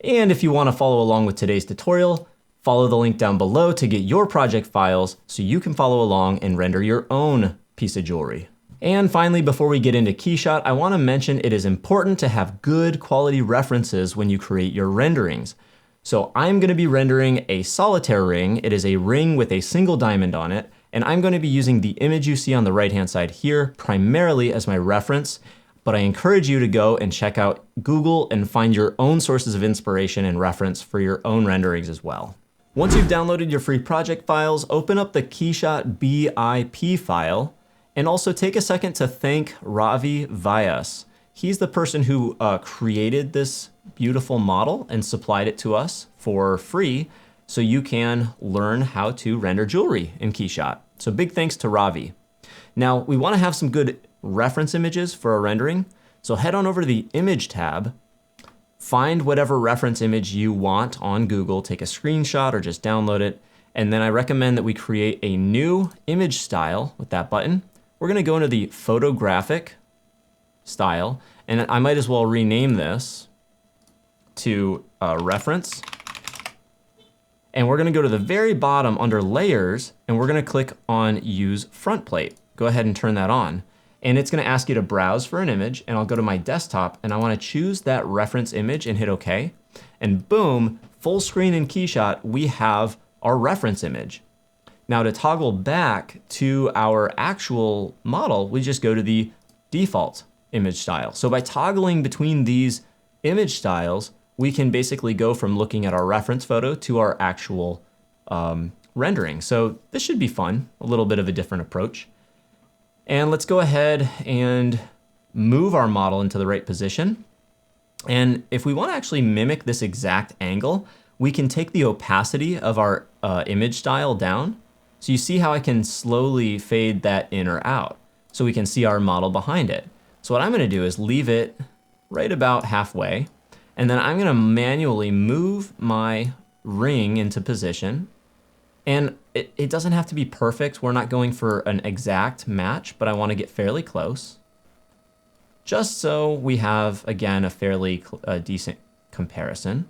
And if you want to follow along with today's tutorial, follow the link down below to get your project files so you can follow along and render your own piece of jewelry. And finally, before we get into KeyShot, I want to mention it is important to have good quality references when you create your renderings. So I'm going to be rendering a solitaire ring. It is a ring with a single diamond on it, and I'm going to be using the image you see on the right-hand side here primarily as my reference, but I encourage you to go and check out Google and find your own sources of inspiration and reference for your own renderings as well. Once you've downloaded your free project files, open up the KeyShot BIP file, and also take a second to thank Ravi Vyas. He's the person who created this beautiful model and supplied it to us for free so you can learn how to render jewelry in KeyShot. So big thanks to Ravi. Now we want to have some good reference images for our rendering. So head on over to the Image tab, find whatever reference image you want on Google, take a screenshot or just download it. And then I recommend that we create a new image style with that button. We're going to go into the Photographic style, and I might as well rename this to reference. And we're going to go to the very bottom under layers, and we're going to click on use front plate. Go ahead and turn that on. And it's going to ask you to browse for an image, and I'll go to my desktop and I want to choose that reference image and hit OK. And boom, full screen in KeyShot, we have our reference image. Now to toggle back to our actual model, we just go to the default image style. So by toggling between these image styles, we can basically go from looking at our reference photo to our actual rendering. So this should be fun, a little bit of a different approach. And let's go ahead and move our model into the right position. And if we want to actually mimic this exact angle, we can take the opacity of our image style down. So you see how I can slowly fade that in or out so we can see our model behind it. So what I'm going to do is leave it right about halfway, and then I'm going to manually move my ring into position. And it doesn't have to be perfect. We're not going for an exact match, but I want to get fairly close, just so we have, again, a fairly decent comparison.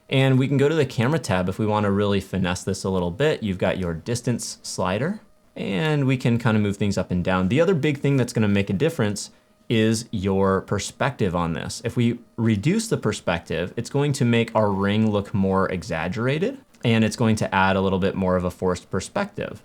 And we can go to the camera tab if we want to really finesse this a little bit. You've got your distance slider, and we can kind of move things up and down. The other big thing that's going to make a difference is your perspective on this. If we reduce the perspective, it's going to make our ring look more exaggerated, and it's going to add a little bit more of a forced perspective.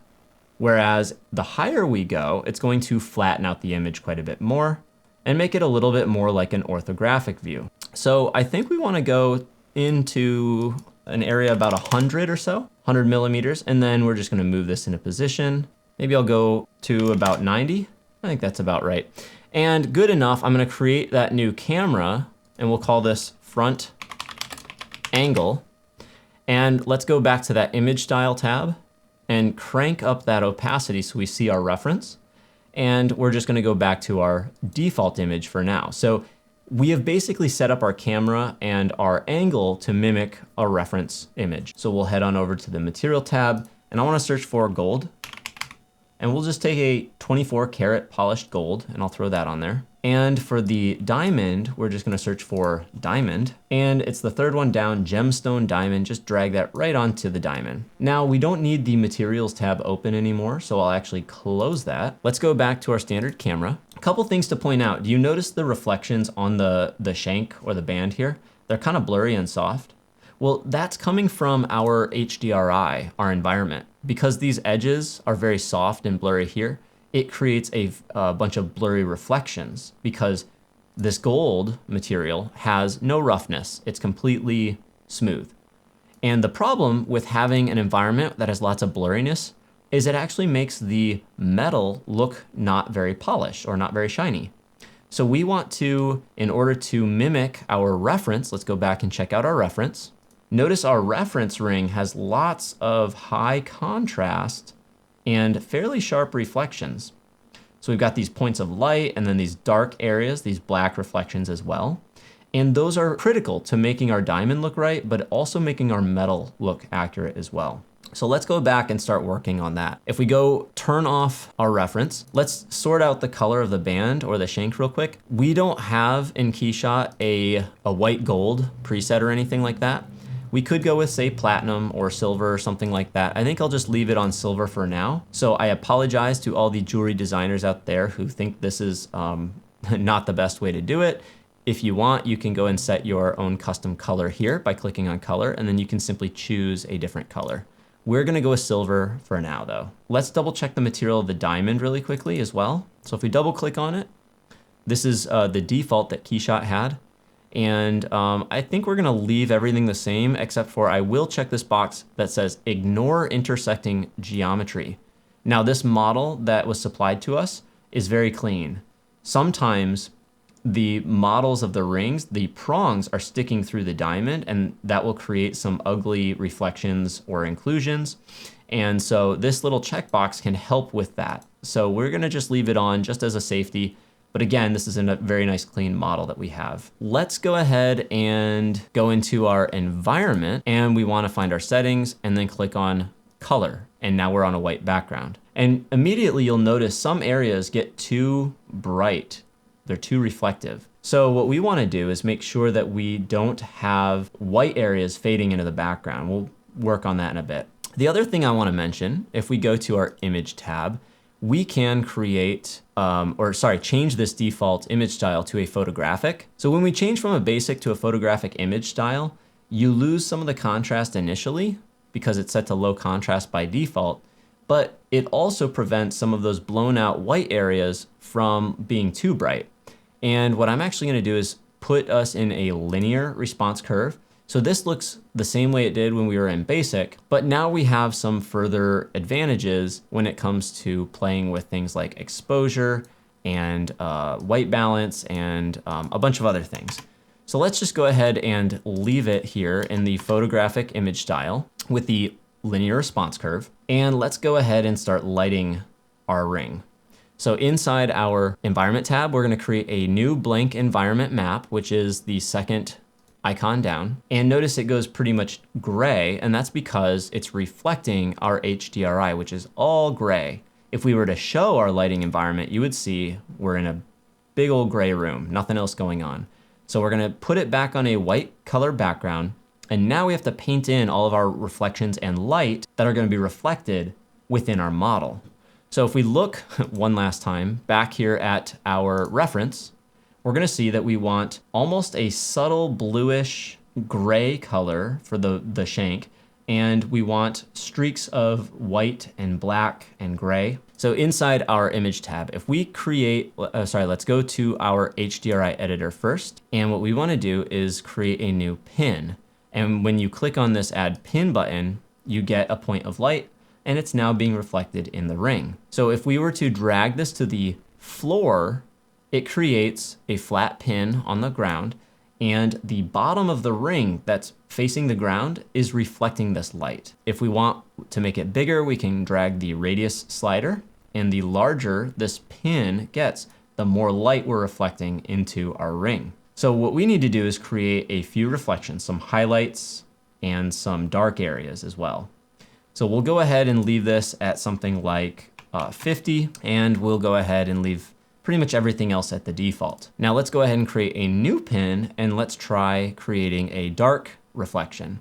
Whereas the higher we go, it's going to flatten out the image quite a bit more and make it a little bit more like an orthographic view. So I think we want to go into an area about 100 or so, 100 millimeters, and then we're just going to move this into position. Maybe I'll go to about 90. I think that's about right. And good enough, I'm going to create that new camera, and we'll call this front angle. And let's go back to that image style tab and crank up that opacity so we see our reference. And we're just going to go back to our default image for now. So we have basically set up our camera and our angle to mimic a reference image. So we'll head on over to the material tab, and I want to search for gold. And we'll just take a 24 karat polished gold, and I'll throw that on there. And for the diamond, we're just going to search for diamond. And it's the third one down, gemstone diamond. Just drag that right onto the diamond. Now we don't need the materials tab open anymore, so I'll actually close that. Let's go back to our standard camera. A couple things to point out. Do you notice the reflections on the shank or the band here? They're kind of blurry and soft. Well, that's coming from our HDRI, our environment. Because these edges are very soft and blurry here, it creates a bunch of blurry reflections because this gold material has no roughness. It's completely smooth. And the problem with having an environment that has lots of blurriness is it actually makes the metal look not very polished or not very shiny. So we want to, in order to mimic our reference, let's go back and check out our reference. Notice our reference ring has lots of high contrast and fairly sharp reflections. So we've got these points of light and then these dark areas, these black reflections as well. And those are critical to making our diamond look right, but also making our metal look accurate as well. So let's go back and start working on that. If we go turn off our reference, let's sort out the color of the band or the shank real quick. We don't have in KeyShot a white gold preset or anything like that. We could go with, say, platinum or silver or something like that. I think I'll just leave it on silver for now. So I apologize to all the jewelry designers out there who think this is not the best way to do it. If you want, you can go and set your own custom color here by clicking on color, and then you can simply choose a different color. We're gonna go with silver for now though. Let's double check the material of the diamond really quickly as well. So if we double click on it, this is the default that KeyShot had. And I think we're gonna leave everything the same, except for I will check this box that says ignore intersecting geometry. Now this model that was supplied to us is very clean. Sometimes the models of the rings, the prongs are sticking through the diamond, and that will create some ugly reflections or inclusions. And so this little checkbox can help with that. So we're gonna just leave it on just as a safety. But again, this is a very nice clean model that we have. Let's go ahead and go into our environment, and we wanna find our settings and then click on color. And now we're on a white background. And immediately you'll notice some areas get too bright. They're too reflective. So what we want to do is make sure that we don't have white areas fading into the background. We'll work on that in a bit. The other thing I want to mention, if we go to our image tab, we can create, change this default image style to a photographic. So when we change from a basic to a photographic image style, you lose some of the contrast initially because it's set to low contrast by default, but it also prevents some of those blown out white areas from being too bright. And what I'm actually gonna do is put us in a linear response curve. So this looks the same way it did when we were in basic, but now we have some further advantages when it comes to playing with things like exposure and white balance and a bunch of other things. So let's just go ahead and leave it here in the photographic image style with the linear response curve. And let's go ahead and start lighting our ring. So inside our environment tab, we're gonna create a new blank environment map, which is the second icon down. And notice it goes pretty much gray, and that's because it's reflecting our HDRI, which is all gray. If we were to show our lighting environment, you would see we're in a big old gray room, nothing else going on. So we're gonna put it back on a white color background, and now we have to paint in all of our reflections and light that are gonna be reflected within our model. So if we look one last time back here at our reference, we're gonna see that we want almost a subtle bluish gray color for the shank, and we want streaks of white and black and gray. So inside our image tab, if we create, let's go to our HDRI editor first. And what we wanna do is create a new pin. And when you click on this add pin button, you get a point of light, and it's now being reflected in the ring. So if we were to drag this to the floor, it creates a flat pin on the ground, and the bottom of the ring that's facing the ground is reflecting this light. If we want to make it bigger, we can drag the radius slider, and the larger this pin gets, the more light we're reflecting into our ring. So what we need to do is create a few reflections, some highlights and some dark areas as well. So we'll go ahead and leave this at something like 50, and we'll go ahead and leave pretty much everything else at the default. Now let's go ahead and create a new pin, and let's try creating a dark reflection.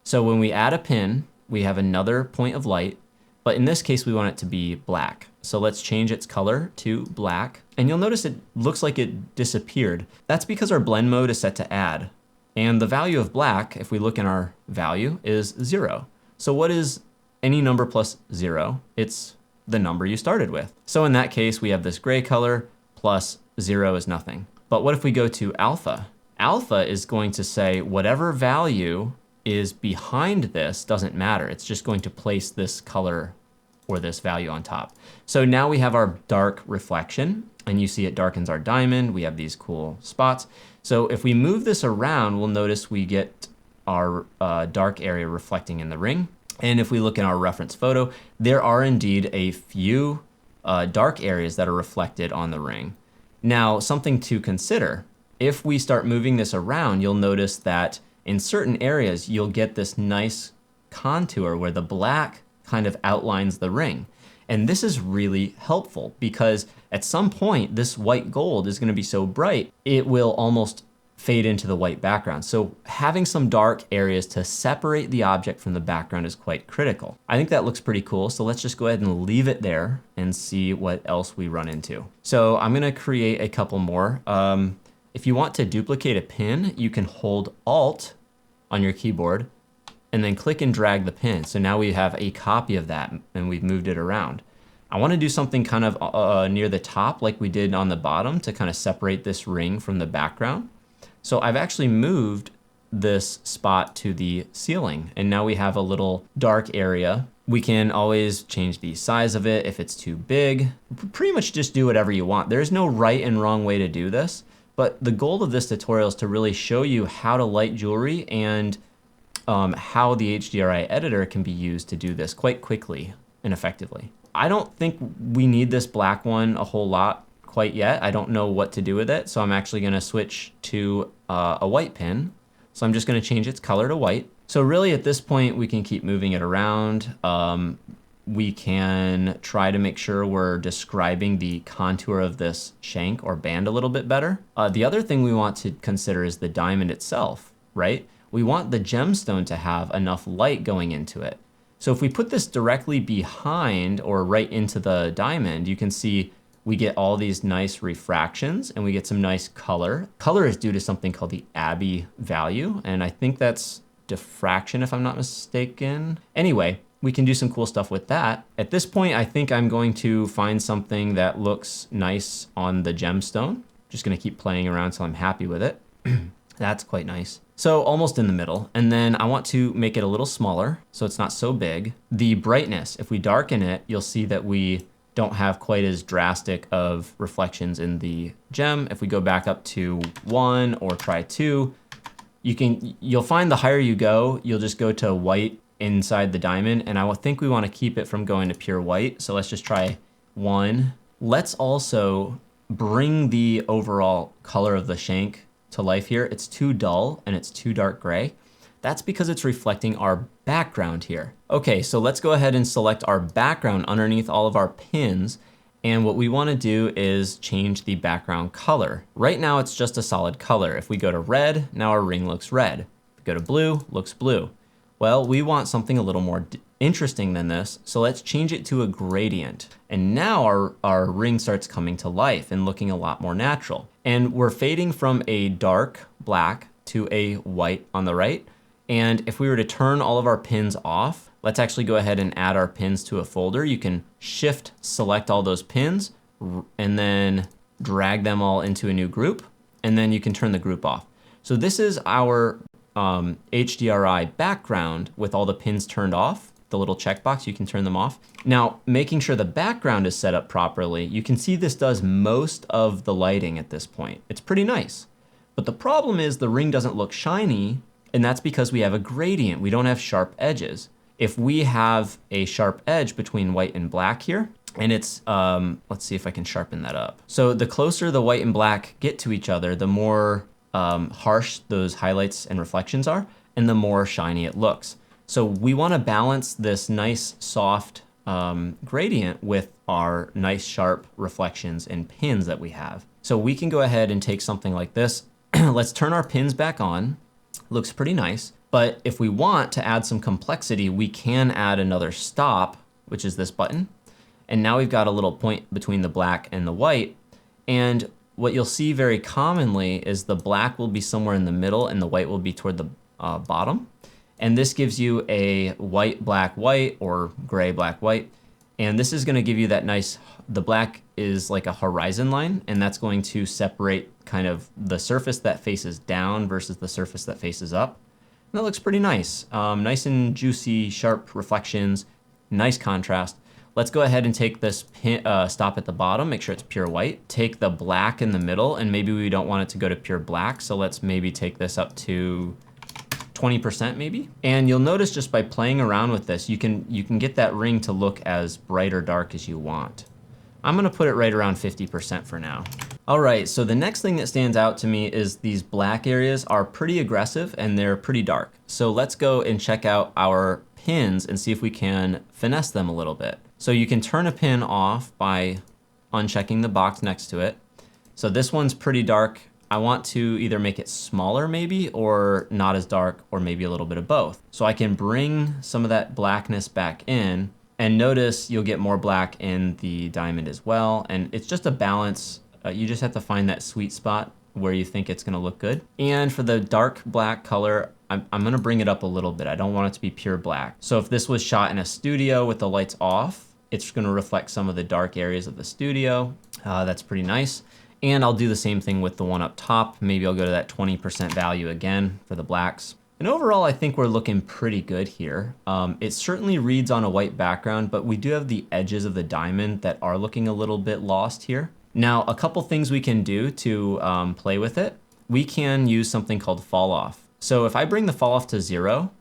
So when we add a pin, we have another point of light, but in this case, we want it to be black. So let's change its color to black, and you'll notice it looks like it disappeared. That's because our blend mode is set to add, and the value of black, if we look in our value, is 0. So what is any number plus 0? It's the number you started with. So in that case, we have this gray color plus 0 is nothing. But what if we go to alpha? Alpha is going to say whatever value is behind this doesn't matter. It's just going to place this color or this value on top. So now we have our dark reflection, and you see it darkens our diamond. We have these cool spots. So if we move this around, we'll notice we get our dark area reflecting in the ring. And if we look in our reference photo, there are indeed a few dark areas that are reflected on the ring. Now, something to consider, if we start moving this around, you'll notice that in certain areas, you'll get this nice contour where the black kind of outlines the ring. And this is really helpful because at some point, this white gold is going to be so bright, it will almost fade into the white background. So having some dark areas to separate the object from the background is quite critical. I think that looks pretty cool. So let's just go ahead and leave it there and see what else we run into. So I'm going to create a couple more. If you want to duplicate a pin, you can hold Alt on your keyboard and then click and drag the pin. So now we have a copy of that and we've moved it around. I want to do something kind of near the top like we did on the bottom to kind of separate this ring from the background. So I've actually moved this spot to the ceiling and now we have a little dark area. We can always change the size of it if it's too big. Pretty much just do whatever you want. There's no right and wrong way to do this, but the goal of this tutorial is to really show you how to light jewelry and how the HDRI editor can be used to do this quite quickly and effectively. I don't think we need this black one a whole lot quite yet. I don't know what to do with it, so I'm actually going to switch to a white pin. So I'm just going to change its color to white. So really at this point we can keep moving it around. We can try to make sure we're describing the contour of this shank or band a little bit better. The other thing we want to consider is the diamond itself, right? We want the gemstone to have enough light going into it. So if we put this directly behind or right into the diamond, you can see we get all these nice refractions and we get some nice color. Color is due to something called the Abbey value, and I think that's diffraction if I'm not mistaken. Anyway, we can do some cool stuff with that. At this point, I think I'm going to find something that looks nice on the gemstone. Just gonna keep playing around till I'm happy with it. That's quite nice. So almost in the middle. And then I want to make it a little smaller so it's not so big. The brightness, if we darken it, you'll see that we don't have quite as drastic of reflections in the gem. If we go back up to 1 or try 2, you'll find the higher you go, you'll just go to white inside the diamond. And I think we want to keep it from going to pure white. So let's just try 1. Let's also bring the overall color of the shank to life here. It's too dull and it's too dark gray. That's because it's reflecting our background here. Okay, so let's go ahead and select our background underneath all of our pins. And what we want to do is change the background color. Right now it's just a solid color. If we go to red, now our ring looks red. If we go to blue, looks blue. Well, we want something a little more interesting than this, so let's change it to a gradient. And now our ring starts coming to life and looking a lot more natural. And we're fading from a dark black to a white on the right. And if we were to turn all of our pins off, let's actually go ahead and add our pins to a folder. You can shift select all those pins and then drag them all into a new group, and then you can turn the group off. So this is our HDRI background with all the pins turned off. The little checkbox, you can turn them off. Now, making sure the background is set up properly, you can see this does most of the lighting at this point. It's pretty nice. But the problem is the ring doesn't look shiny, and that's because we have a gradient. We don't have sharp edges. If we have a sharp edge between white and black here, and it's, let's see if I can sharpen that up. So the closer the white and black get to each other, the more harsh those highlights and reflections are, and the more shiny it looks. So we want to balance this nice soft gradient with our nice sharp reflections and pins that we have. So we can go ahead and take something like this. Let's turn our pins back on. Looks pretty nice. But if we want to add some complexity, we can add another stop, which is this button. And now we've got a little point between the black and the white. And what you'll see very commonly is the black will be somewhere in the middle and the white will be toward the bottom. And this gives you a white, black, white, or gray, black, white. And this is going to give you that nice, the black is like a horizon line, and that's going to separate kind of the surface that faces down versus the surface that faces up. And that looks pretty nice. Nice and juicy, sharp reflections, nice contrast. Let's go ahead and take this pin, stop at the bottom, make sure it's pure white. Take the black in the middle, and maybe we don't want it to go to pure black, so let's maybe take this up to 20% maybe. And you'll notice just by playing around with this, you can get that ring to look as bright or dark as you want. I'm gonna put it right around 50% for now. All right, so the next thing that stands out to me is these black areas are pretty aggressive and they're pretty dark. So let's go and check out our pins and see if we can finesse them a little bit. So you can turn a pin off by unchecking the box next to it. So this one's pretty dark. I want to either make it smaller maybe, or not as dark, or maybe a little bit of both. So I can bring some of that blackness back in, and notice you'll get more black in the diamond as well. And it's just a balance. You just have to find that sweet spot where you think it's gonna look good. And for the dark black color, I'm gonna bring it up a little bit. I don't want it to be pure black. So if this was shot in a studio with the lights off, it's gonna reflect some of the dark areas of the studio. That's pretty nice. And I'll do the same thing with the one up top. Maybe I'll go to that 20% value again for the blacks. And overall, I think we're looking pretty good here. It certainly reads on a white background, but we do have the edges of the diamond that are looking a little bit lost here. Now, a couple things we can do to play with it. We can use something called Falloff. So if I bring the Falloff to 0,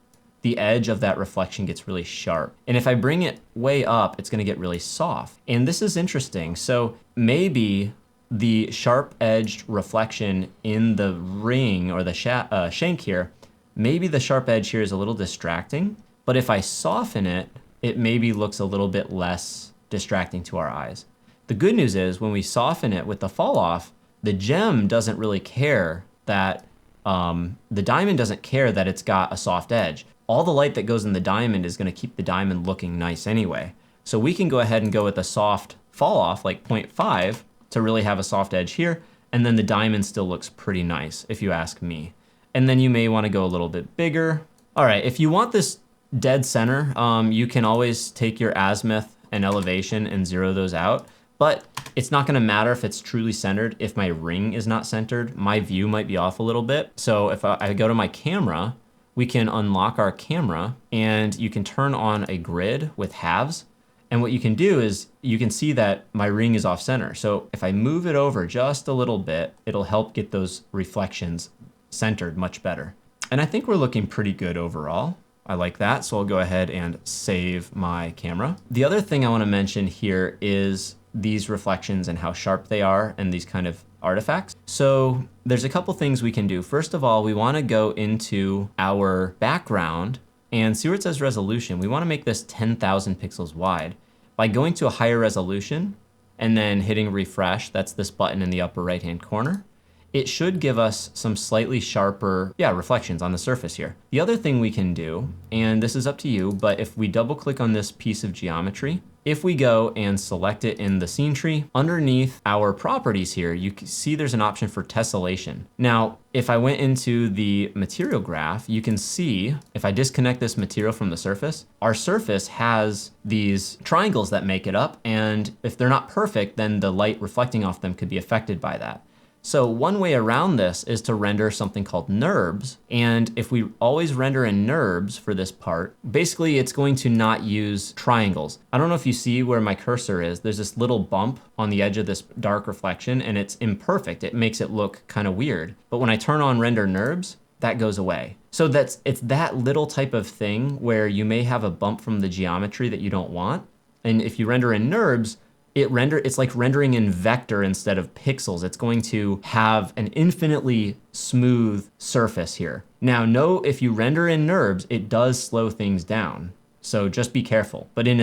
the edge of that reflection gets really sharp. And if I bring it way up, it's gonna get really soft. And this is interesting. So maybe the sharp-edged reflection in the ring or the shank here, maybe the sharp edge here is a little distracting, but if I soften it, it maybe looks a little bit less distracting to our eyes. The good news is when we soften it with the Falloff, the gem doesn't really care that, the diamond doesn't care that it's got a soft edge. All the light that goes in the diamond is gonna keep the diamond looking nice anyway. So we can go ahead and go with a soft Falloff, like 0.5, to really have a soft edge here, and then the diamond still looks pretty nice, if you ask me. And then you may wanna go a little bit bigger. All right, if you want this dead center, you can always take your azimuth and elevation and zero those out, but it's not gonna matter if it's truly centered. If my ring is not centered, my view might be off a little bit. So if I go to my camera, we can unlock our camera and you can turn on a grid with halves. And what you can do is you can see that my ring is off center. So if I move it over just a little bit, it'll help get those reflections centered much better. And I think we're looking pretty good overall. I like that, so I'll go ahead and save my camera. The other thing I wanna mention here is these reflections and how sharp they are and these kind of artifacts. So there's a couple things we can do. First of all, we wanna go into our background and see where it says resolution. We wanna make this 10,000 pixels wide. By going to a higher resolution and then hitting refresh, that's this button in the upper right-hand corner, it should give us some slightly sharper, reflections on the surface here. The other thing we can do, and this is up to you, but if we double click on this piece of geometry, if we go and select it in the scene tree, underneath our properties here, you can see there's an option for tessellation. Now, if I went into the material graph, you can see, if I disconnect this material from the surface, our surface has these triangles that make it up, and if they're not perfect, then the light reflecting off them could be affected by that. So one way around this is to render something called NURBS. And if we always render in NURBS for this part, basically it's going to not use triangles. I don't know if you see where my cursor is. There's this little bump on the edge of this dark reflection and it's imperfect. It makes it look kind of weird. But when I turn on render NURBS, that goes away. So it's that little type of thing where you may have a bump from the geometry that you don't want. And if you render in NURBS, it's like rendering in vector instead of pixels. It's going to have an infinitely smooth surface here. Now, if you render in NURBS, it does slow things down. So just be careful. But in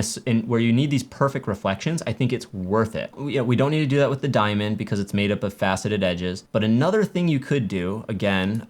where you need these perfect reflections, I think it's worth it. We don't need to do that with the diamond because it's made up of faceted edges. But another thing you could do, again,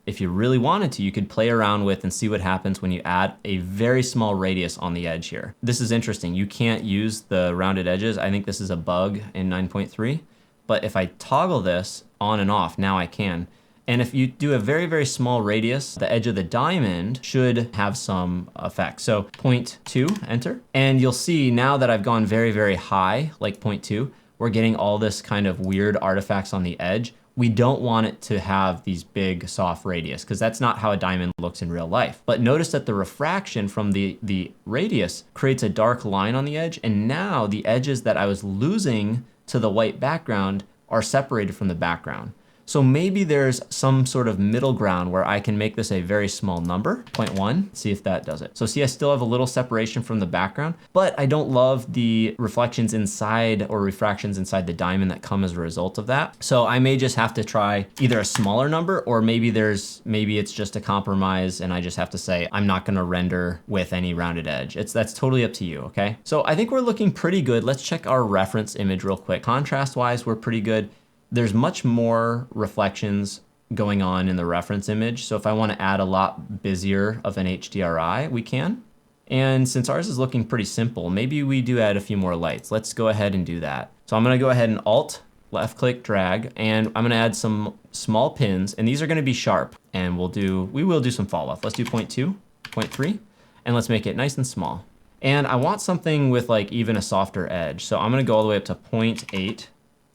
if you really wanted to, you could play around with and see what happens when you add a very small radius on the edge here. This is interesting. You can't use the rounded edges. I think this is a bug in 9.3. But if I toggle this on and off, now I can. And if you do a very, very small radius, the edge of the diamond should have some effect. So 0.2, enter. And you'll see now that I've gone very, very high, like 0.2, we're getting all this kind of weird artifacts on the edge. We don't want it to have these big soft radius because that's not how a diamond looks in real life. But notice that the refraction from the radius creates a dark line on the edge. And now the edges that I was losing to the white background are separated from the background. So maybe there's some sort of middle ground where I can make this a very small number, 0.1, see if that does it. So see, I still have a little separation from the background, but I don't love the reflections inside or refractions inside the diamond that come as a result of that. So I may just have to try either a smaller number, or maybe it's just a compromise and I just have to say, I'm not gonna render with any rounded edge. That's totally up to you, okay? So I think we're looking pretty good. Let's check our reference image real quick. Contrast-wise, we're pretty good. There's much more reflections going on in the reference image. So if I want to add a lot busier of an HDRI, we can. And since ours is looking pretty simple, maybe we do add a few more lights. Let's go ahead and do that. So I'm going to go ahead and Alt, left click, drag, and I'm going to add some small pins, and these are going to be sharp. And we will do some fall off. Let's do 0.2, 0.3, and let's make it nice and small. And I want something with like even a softer edge. So I'm going to go all the way up to 0.8.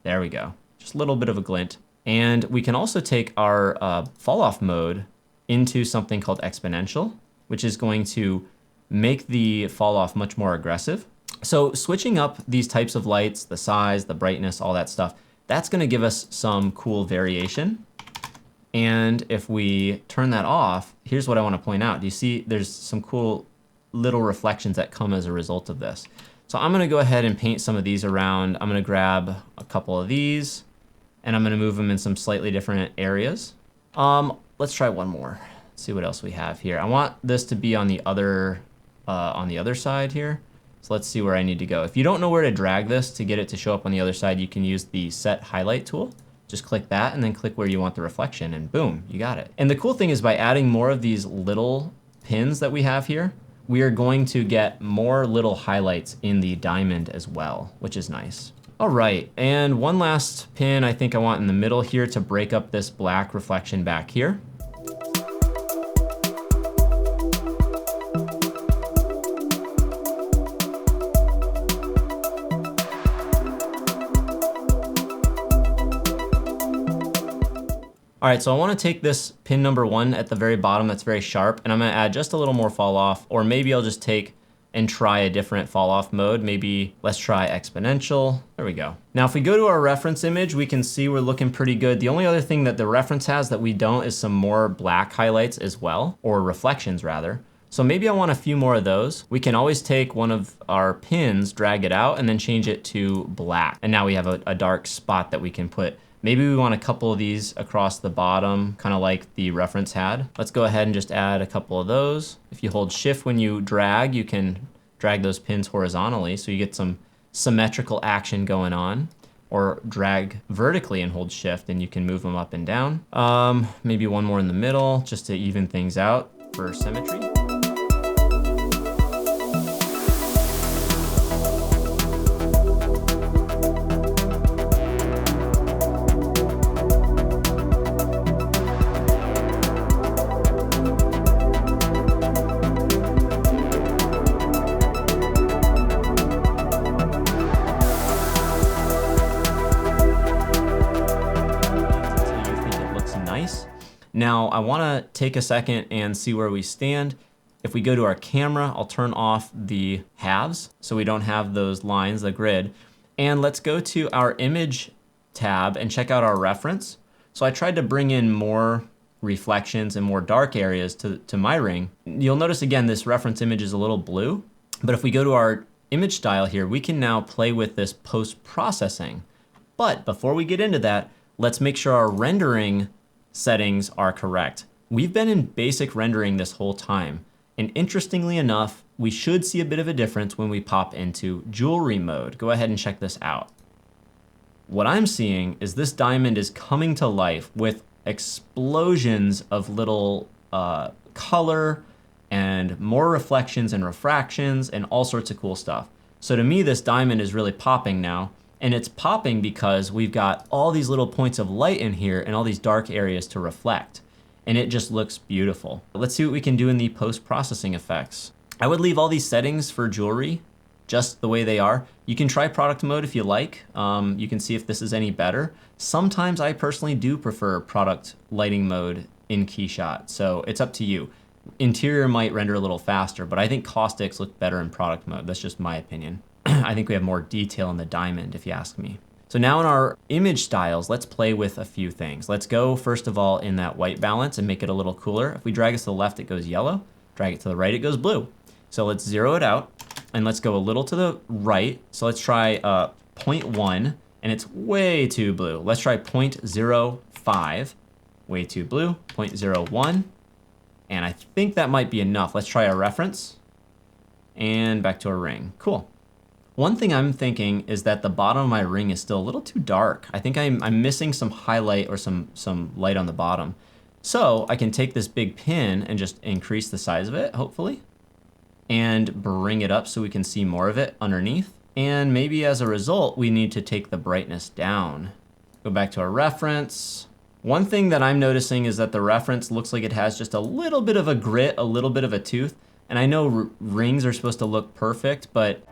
There we go. Just a little bit of a glint. And we can also take our fall off mode into something called exponential, which is going to make the fall off much more aggressive. So switching up these types of lights, the size, the brightness, all that stuff, that's gonna give us some cool variation. And if we turn that off, here's what I wanna point out. Do you see there's some cool little reflections that come as a result of this? So I'm gonna go ahead and paint some of these around. I'm gonna grab a couple of these, and I'm gonna move them in some slightly different areas. Let's try one more. Let's see what else we have here. I want this to be on the other side here. So let's see where I need to go. If you don't know where to drag this to get it to show up on the other side, you can use the set highlight tool. Just click that and then click where you want the reflection, and boom, you got it. And the cool thing is, by adding more of these little pins that we have here, we are going to get more little highlights in the diamond as well, which is nice. All right, and one last pin I think I want in the middle here to break up this black reflection back here. All right, so I wanna take this pin number 1 at the very bottom that's very sharp, and I'm gonna add just a little more fall off, or maybe I'll just take and try a different fall off mode. Maybe let's try exponential. There we go. Now, if we go to our reference image, we can see we're looking pretty good. The only other thing that the reference has that we don't is some more black highlights as well, or reflections rather. So maybe I want a few more of those. We can always take one of our pins, drag it out, and then change it to black. And now we have a dark spot that we can put. Maybe we want a couple of these across the bottom, kind of like the reference had. Let's go ahead and just add a couple of those. If you hold shift when you drag, you can drag those pins horizontally, so you get some symmetrical action going on. Or drag vertically and hold shift and you can move them up and down. Maybe one more in the middle just to even things out for symmetry. Now I wanna take a second and see where we stand. If we go to our camera, I'll turn off the halves so we don't have those lines, the grid. And let's go to our image tab and check out our reference. So I tried to bring in more reflections and more dark areas to my ring. You'll notice again, this reference image is a little blue, but if we go to our image style here, we can now play with this post-processing. But before we get into that, let's make sure our rendering settings are correct. We've been in basic rendering this whole time, and interestingly enough, we should see a bit of a difference when we pop into jewelry mode. Go ahead and check this out. What I'm seeing is this diamond is coming to life with explosions of little color and more reflections and refractions and all sorts of cool stuff. So to me, this diamond is really popping now. And it's popping because we've got all these little points of light in here and all these dark areas to reflect. And it just looks beautiful. Let's see what we can do in the post-processing effects. I would leave all these settings for jewelry just the way they are. You can try product mode if you like. You can see if this is any better. Sometimes I personally do prefer product lighting mode in KeyShot, so it's up to you. Interior might render a little faster, but I think caustics look better in product mode. That's just my opinion. I think we have more detail in the diamond, if you ask me. So now in our image styles, let's play with a few things. Let's go first of all in that white balance and make it a little cooler. If we drag it to the left, it goes yellow. Drag it to the right, it goes blue. So let's zero it out and let's go a little to the right. So let's try 0.1 and it's way too blue. Let's try 0.05, way too blue, 0.01. And I think that might be enough. Let's try our reference and back to our ring. Cool. One thing I'm thinking is that the bottom of my ring is still a little too dark. I think I'm missing some highlight or some light on the bottom. So I can take this big pin and just increase the size of it, hopefully, and bring it up so we can see more of it underneath. And maybe as a result, we need to take the brightness down. Go back to our reference. One thing that I'm noticing is that the reference looks like it has just a little bit of a grit, a little bit of a tooth. And I know rings are supposed to look perfect, but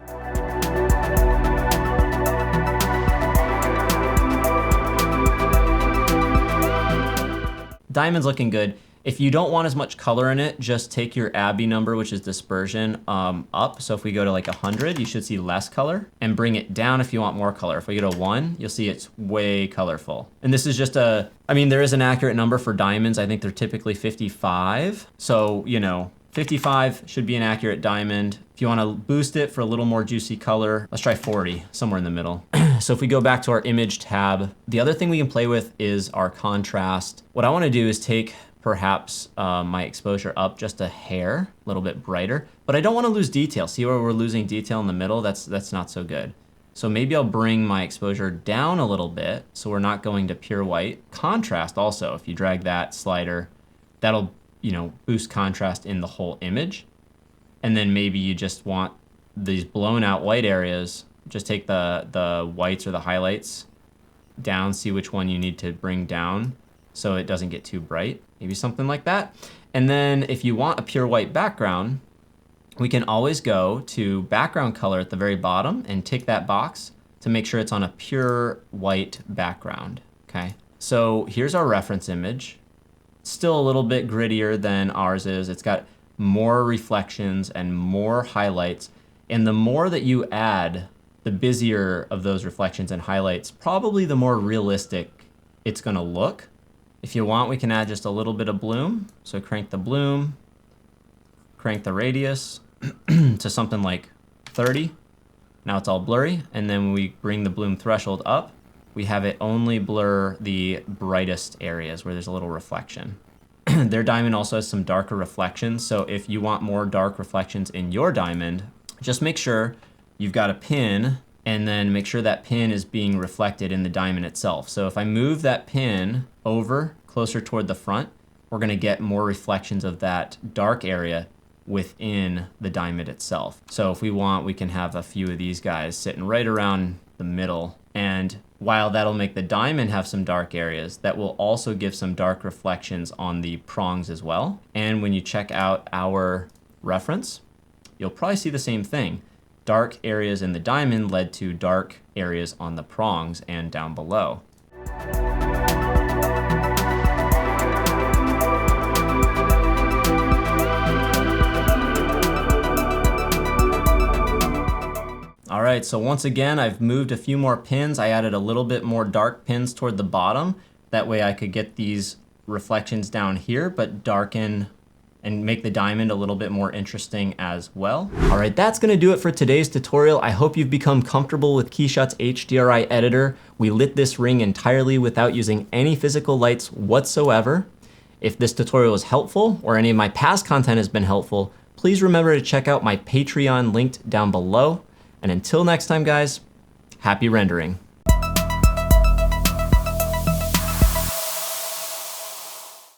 diamond's looking good. If you don't want as much color in it, just take your Abbey number, which is dispersion, up. So if we go to like 100, you should see less color, and bring it down if you want more color. If we go to 1, you'll see it's way colorful. And this is just I mean, there is an accurate number for diamonds. I think they're typically 55. So, you know, 55 should be an accurate diamond. If you want to boost it for a little more juicy color, let's try 40, somewhere in the middle. So if we go back to our image tab, the other thing we can play with is our contrast. What I want to do is take perhaps my exposure up just a hair, a little bit brighter, but I don't want to lose detail. See where we're losing detail in the middle? That's not so good. So maybe I'll bring my exposure down a little bit so we're not going to pure white. Contrast also, if you drag that slider, that'll, you know, boost contrast in the whole image. And then maybe you just want these blown out white areas, just take the whites or the highlights down, see which one you need to bring down so it doesn't get too bright. Maybe something like that. And then if you want a pure white background, we can always go to background color at the very bottom and tick that box to make sure it's on a pure white background, okay? So here's our reference image. Still a little bit grittier than ours is. It's got more reflections and more highlights. And the more that you add, the busier of those reflections and highlights, probably the more realistic it's gonna look. If you want, we can add just a little bit of bloom. So crank the bloom, crank the radius to something like 30. Now it's all blurry. And then when we bring the bloom threshold up, we have it only blur the brightest areas where there's a little reflection. Their diamond also has some darker reflections. So if you want more dark reflections in your diamond, just make sure you've got a pin and then make sure that pin is being reflected in the diamond itself. So if I move that pin over closer toward the front, we're gonna get more reflections of that dark area within the diamond itself. So if we want, we can have a few of these guys sitting right around the middle. And while that'll make the diamond have some dark areas, that will also give some dark reflections on the prongs as well. And when you check out our reference, you'll probably see the same thing. Dark areas in the diamond led to dark areas on the prongs and down below. All right, so once again, I've moved a few more pins. I added a little bit more dark pins toward the bottom. That way I could get these reflections down here, but darken and make the diamond a little bit more interesting as well. All right, that's gonna do it for today's tutorial. I hope you've become comfortable with KeyShot's HDRI editor. We lit this ring entirely without using any physical lights whatsoever. If this tutorial was helpful or any of my past content has been helpful, please remember to check out my Patreon linked down below. And until next time, guys, happy rendering.